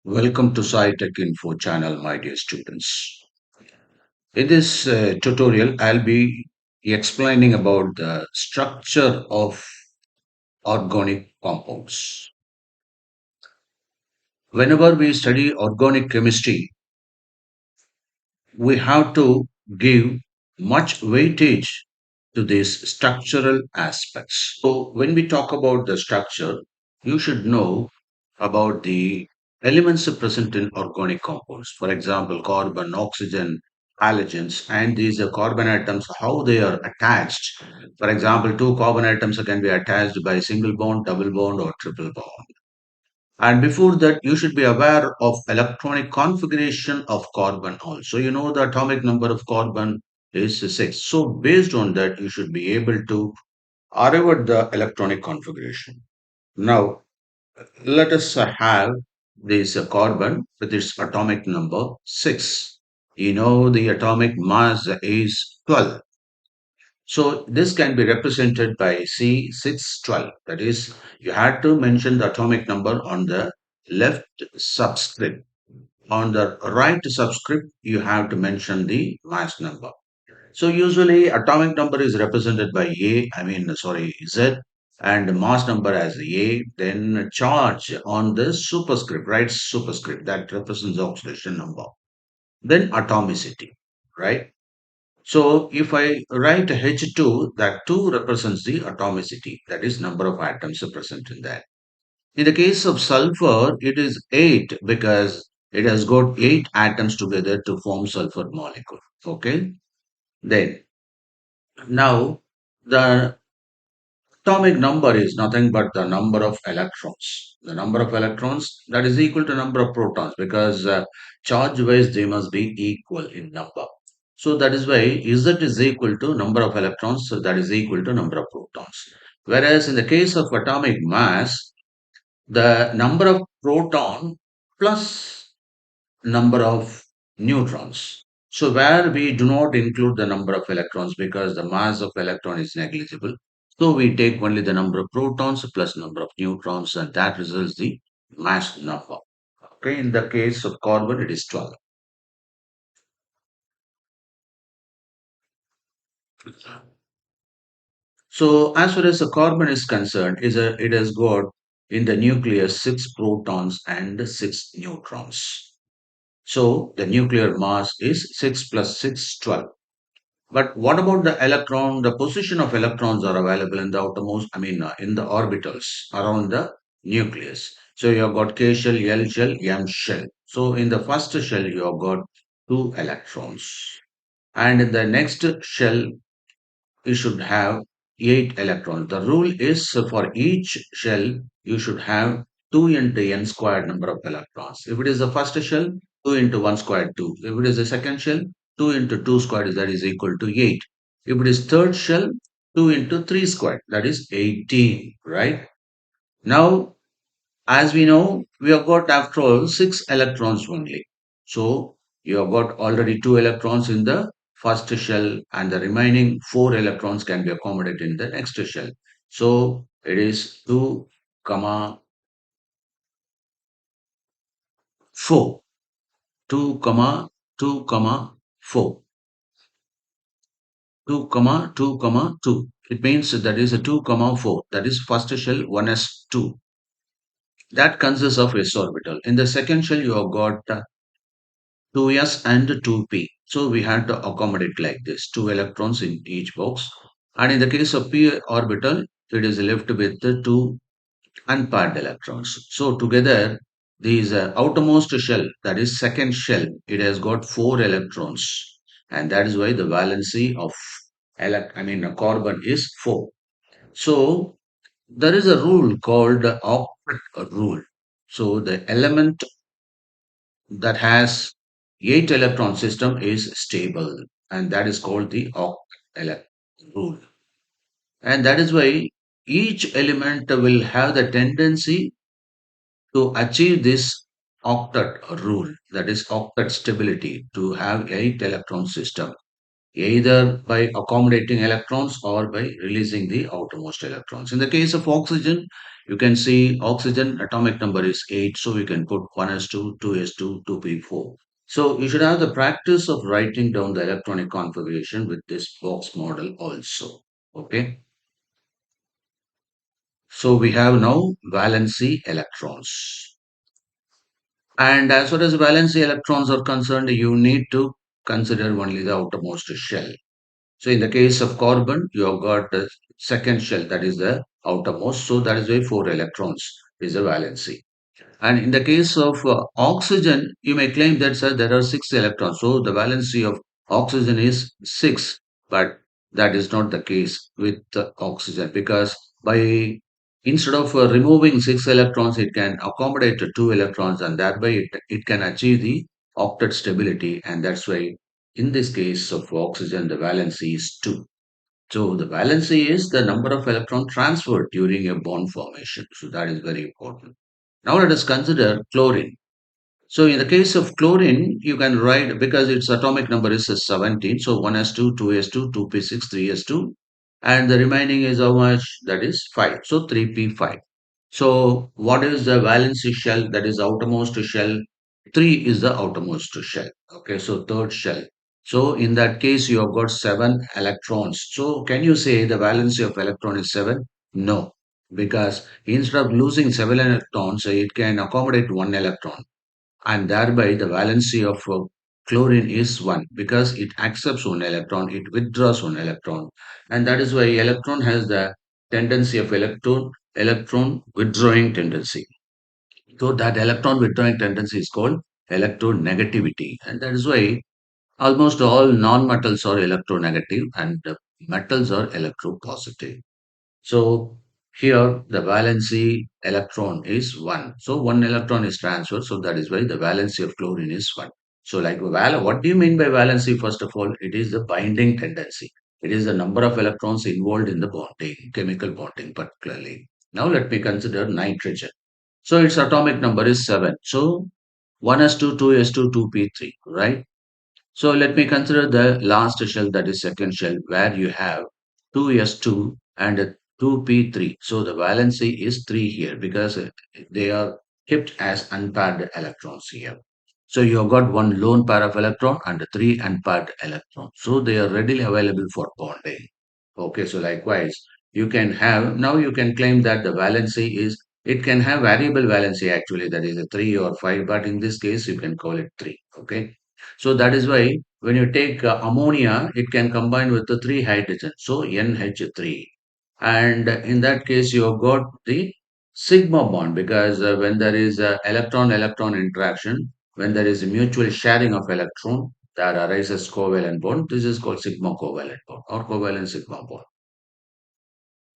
Welcome to saitechinfo channel, my dear students. In this tutorial, I'll be explaining about the structure of organic compounds. Whenever we study organic chemistry, we have to give much weightage to these structural aspects. So, when we talk about the structure, you should know about the elements present in organic compounds. For example, carbon, oxygen, halogens, and these carbon atoms, how they are attached. For example, two carbon atoms can be attached by single bond, double bond, or triple bond. And before that, you should be aware of electronic configuration of carbon also. You know the atomic number of carbon is 6. So based on that, you should be able to arrive at the electronic configuration. Now, let us have this carbon with its atomic number 6. You know the atomic mass is 12. So this can be represented by C612. That is, you had to mention the atomic number on the left subscript. On the right subscript, you have to mention the mass number. So usually atomic number is represented by Z, and mass number as A, then charge on the superscript, right superscript that represents the oxidation number. Then atomicity, right? So if I write H2, that 2 represents the atomicity, that is number of atoms present in that. In the case of sulfur, it is 8 because it has got 8 atoms together to form sulfur molecule. Okay. Then now the atomic number is nothing but the number of electrons. The number of electrons that is equal to number of protons because charge wise they must be equal in number. So that is why Z is equal to number of electrons, so that is equal to number of protons. Whereas in the case of atomic mass, the number of proton plus number of neutrons. So where we do not include the number of electrons because the mass of electron is negligible. So we take only the number of protons plus number of neutrons and that results the mass number. Okay, in the case of carbon, it is 12. So as far as the carbon is concerned, it has got in the nucleus 6 protons and 6 neutrons. So the nuclear mass is 6 plus 6, 12. But what about the electron? The position of electrons are available in the outermost, in the orbitals around the nucleus. So you have got K shell, L shell, M shell. So in the first shell, you have got 2 electrons. And in the next shell, you should have 8 electrons. The rule is for each shell, you should have 2 into n squared number of electrons. If it is the first shell, 2 into 1 squared 2. If it is the second shell, 2 into 2 squared that is equal to 8. If it is third shell, 2 into 3 squared that is 18, right? Now, as we know, we have got after all 6 electrons only. So you have got already 2 electrons in the first shell and the remaining 4 electrons can be accommodated in the next shell. So it is 2 comma 4, 2 comma 2 comma 4, 2 comma 2 comma 2. It means that is a 2 comma 4. That is first shell 1s2. That consists of s orbital. In the second shell you have got 2s and 2p. So we had to accommodate like this, 2 electrons in each box. And in the case of p orbital, it is left with the 2 unpaired electrons. So together, these outermost shell, that is second shell, it has got 4 electrons. And that is why the valency of carbon is 4. So there is a rule called the octet rule. So the element that has 8 electron system is stable and that is called the octet rule. And that is why each element will have the tendency to achieve this octet rule, that is octet stability, to have 8 electron system either by accommodating electrons or by releasing the outermost electrons. In the case of oxygen, You can see oxygen atomic number is 8, so we can put 1s2, 2s2, 2p4. So you should have the practice of writing down the electronic configuration with this box model also. Okay. So we have now valency electrons. And as far as valency electrons are concerned, you need to consider only the outermost shell. So in the case of carbon, you have got the second shell, that is the outermost. So that is why 4 electrons is the valency. And in the case of oxygen, you may claim that sir, there are 6 electrons. So the valency of oxygen is 6. But that is not the case with oxygen, because by instead of removing 6 electrons, it can accommodate 2 electrons, and thereby it can achieve the octet stability. And that's why in this case of oxygen, the valency is 2. So the valency is the number of electron transferred during a bond formation. So that is very important. Now let us consider chlorine. So in the case of chlorine, you can write, because its atomic number is 17. So 1s2, 2s2, 2p6, 3s2. And the remaining is how much? That is 5. So 3p5. So what is the valency shell? That is outermost shell. 3 is the outermost shell. Okay, so third shell. So in that case, you have got 7 electrons. So can you say the valency of electron is 7? No, because instead of losing 7 electrons, it can accommodate 1 electron, and thereby the valency of chlorine is 1, because it accepts 1 electron, it withdraws 1 electron, and that is why electron has the tendency of electron withdrawing tendency. So that electron withdrawing tendency is called electronegativity, and that is why almost all non-metals are electronegative and metals are electropositive. So here the valency electron is 1. So 1 electron is transferred. So that is why the valency of chlorine is 1. So like what do you mean by valency? First of all, it is the binding tendency. It is the number of electrons involved in the bonding, chemical bonding particularly. Now let me consider nitrogen. So its atomic number is 7. So 1s2, 2s2, 2p3, right? So let me consider the last shell, that is second shell, where you have 2s2 and 2p3. So the valency is 3 here, because they are kept as unpaired electrons here. So you have got one lone pair of electron and 3 unpaired electrons. So they are readily available for bonding. Okay, so likewise, you can have, now you can claim that the valency is, it can have variable valency actually, that is a 3 or 5, but in this case, you can call it 3. Okay. So that is why when you take ammonia, it can combine with the 3 hydrogen. So NH3. And in that case, you have got the sigma bond, because when there is a electron-electron interaction, when there is a mutual sharing of electron, that arises covalent bond. This is called sigma covalent bond or covalent sigma bond.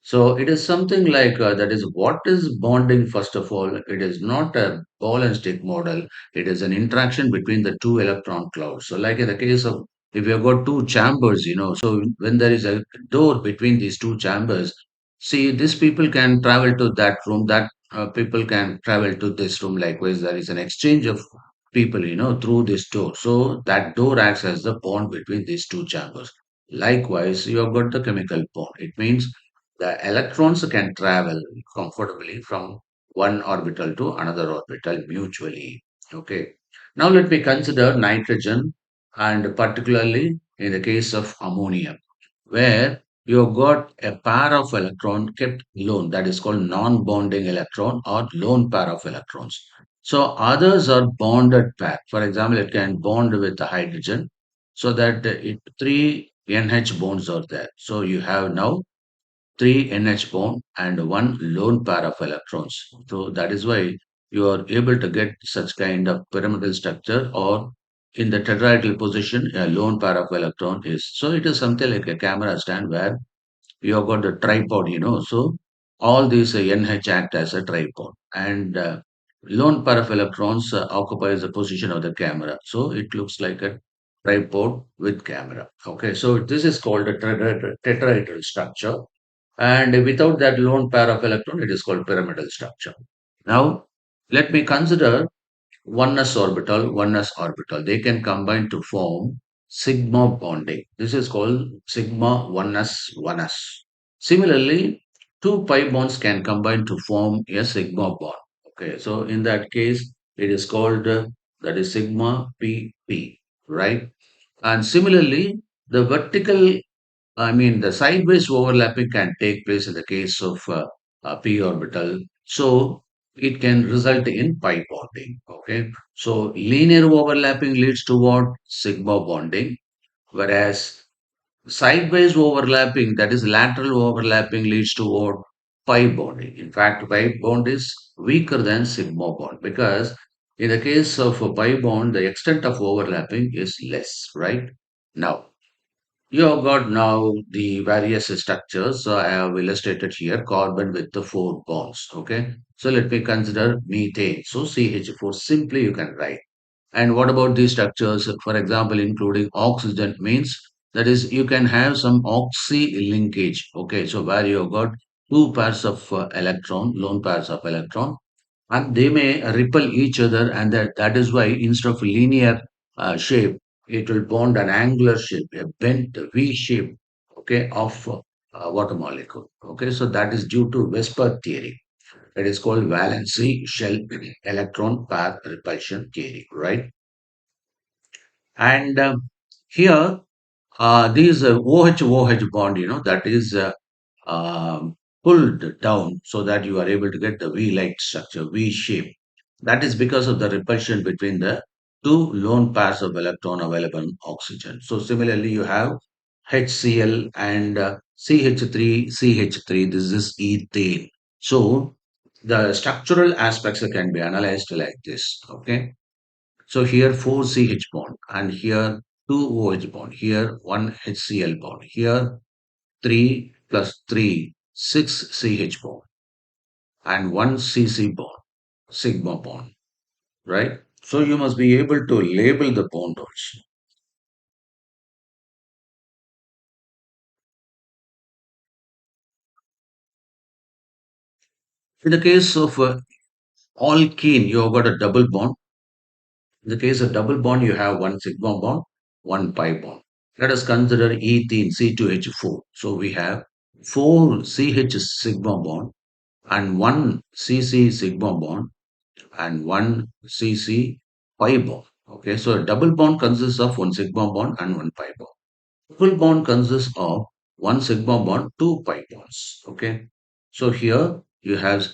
So it is something like that is what is bonding, first of all. It is not a ball and stick model. It is an interaction between the two electron clouds. So like in the case of, if you have got two chambers, so when there is a door between these two chambers, see, these people can travel to that room, that people can travel to this room. Likewise, there is an exchange of people, through this door. So that door acts as the bond between these two chambers. Likewise, you have got the chemical bond. It means the electrons can travel comfortably from one orbital to another orbital mutually. Okay. Now let me consider nitrogen, and particularly in the case of ammonia, where you have got a pair of electron kept lone, that is called non-bonding electron or lone pair of electrons. So others are bonded pair. For example, it can bond with the hydrogen, so that three NH bonds are there. So you have now 3 NH bond and one lone pair of electrons. So that is why you are able to get such kind of pyramidal structure, or in the tetrahedral position, a lone pair of electron is. So it is something like a camera stand where you have got the tripod, So all these NH act as a tripod, and lone pair of electrons occupies the position of the camera. So it looks like a tripod with camera. Okay, so this is called a tetrahedral structure, and without that lone pair of electron, it is called pyramidal structure. Now, let me consider oneness orbital. They can combine to form sigma bonding. This is called sigma oneness oneness. Similarly, two pi bonds can combine to form a sigma bond. Okay, so in that case, it is called that is sigma pp, right? And similarly, the vertical, I mean, the sideways overlapping can take place in the case of a p orbital. So it can result in pi bonding. Okay, so linear overlapping leads to what? Sigma bonding, whereas sideways overlapping, that is lateral overlapping, leads to what? Pi bonding. In fact, pi bond is weaker than sigma bond because in the case of a pi bond, the extent of overlapping is less, right? Now, you have got now the various structures. So I have illustrated here carbon with the four bonds. Okay. So let me consider methane. So CH4 simply you can write. And what about these structures? For example, including oxygen means that is you can have some oxy linkage. Okay. So where you have got two pairs of electron, lone pairs of electron, and they may repel each other, and that is why instead of linear shape, it will bond an angular shape, a bent V shape, okay, of water molecule. Okay, so that is due to Vesper theory. It is called valency shell electron pair repulsion theory, right? And here, these OH-OH bond, that is pulled down so that you are able to get the V-like structure, V shape. That is because of the repulsion between the two lone pairs of electron available in oxygen. So similarly, you have HCl and CH3, CH3. This is ethane. So the structural aspects can be analyzed like this. Okay. So here four CH bond and here two OH bond. Here one HCl bond. Here 3 plus 3, 6 CH bond and 1 CC bond, sigma bond, right? So you must be able to label the bond also. In the case of alkene, you have got a double bond. In the case of double bond, you have one sigma bond, one pi bond. Let us consider ethene C2H4. So we have 4 CH sigma bond and 1 CC sigma bond and one CC pi bond. Okay, so a double bond consists of one sigma bond and one pi bond. Triple bond consists of one sigma bond, two pi bonds. Okay, so here you have,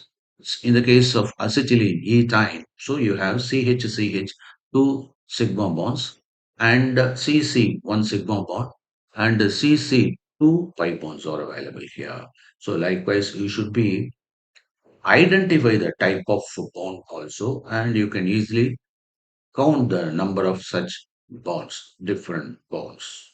in the case of acetylene, ethyne, so you have CH, two sigma bonds, and CC, one sigma bond, and CC, two pi bonds are available here. So likewise, you should be identify the type of bond also, and you can easily count the number of such bonds, different bonds.